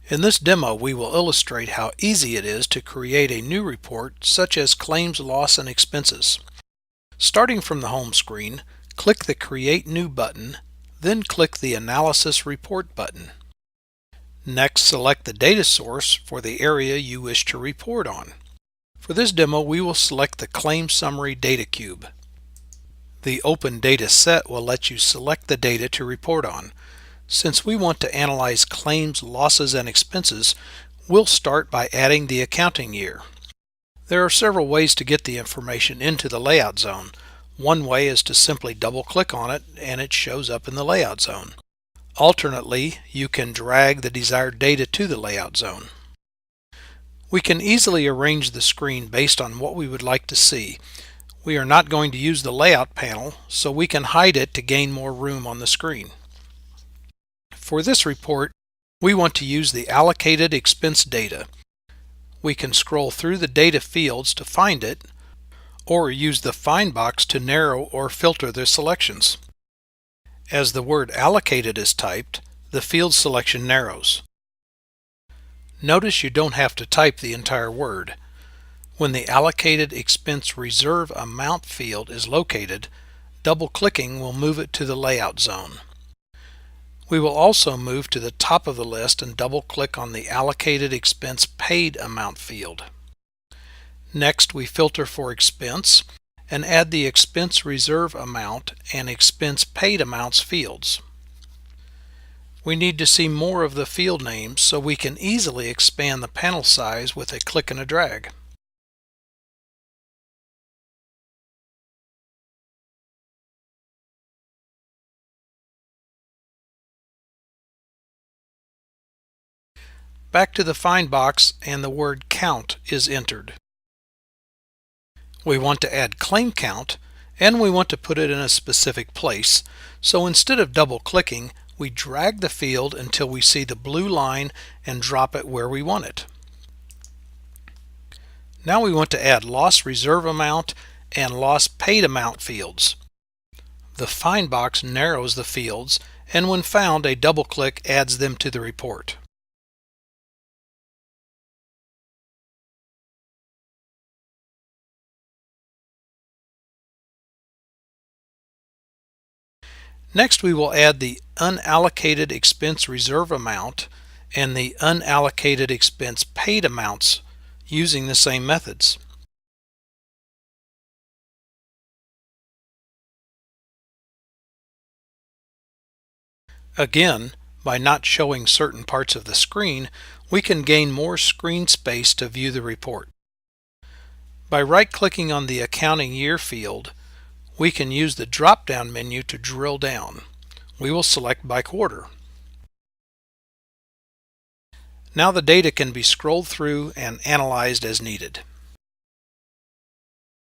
In this demo, we will illustrate how easy it is to create a new report such as claims, loss, and expenses. Starting from the home screen, click the Create New button, then click the Analysis Report button. Next, select the data source for the area you wish to report on. For this demo, we will select the Claim Summary Data Cube. The Open Data Set will let you select the data to report on. Since we want to analyze claims, losses, and expenses, we'll start by adding the accounting year. There are several ways to get the information into the layout zone. One way is to simply double-click on it and it shows up in the layout zone. Alternately, you can drag the desired data to the layout zone. We can easily arrange the screen based on what we would like to see. We are not going to use the layout panel, so we can hide it to gain more room on the screen. For this report, we want to use the allocated expense data. We can scroll through the data fields to find it, or use the Find box to narrow or filter the selections. As the word allocated is typed, the field selection narrows. Notice you don't have to type the entire word. When the allocated expense reserve amount field is located, double-clicking will move it to the layout zone. We will also move to the top of the list and double-click on the Allocated Expense Paid Amount field. Next, we filter for expense and add the Expense Reserve Amount and Expense Paid Amounts fields. We need to see more of the field names, so we can easily expand the panel size with a click and a drag. Back to the Find box and the word Count is entered. We want to add claim count and we want to put it in a specific place, so instead of double-clicking, we drag the field until we see the blue line and drop it where we want it. Now we want to add loss reserve amount and loss paid amount fields. The Find box narrows the fields, and when found, a double-click adds them to the report. Next, we will add the unallocated expense reserve amount and the unallocated expense paid amounts using the same methods. Again, by not showing certain parts of the screen, we can gain more screen space to view the report. By right-clicking on the Accounting Year field, we can use the drop-down menu to drill down. We will select by quarter. Now the data can be scrolled through and analyzed as needed.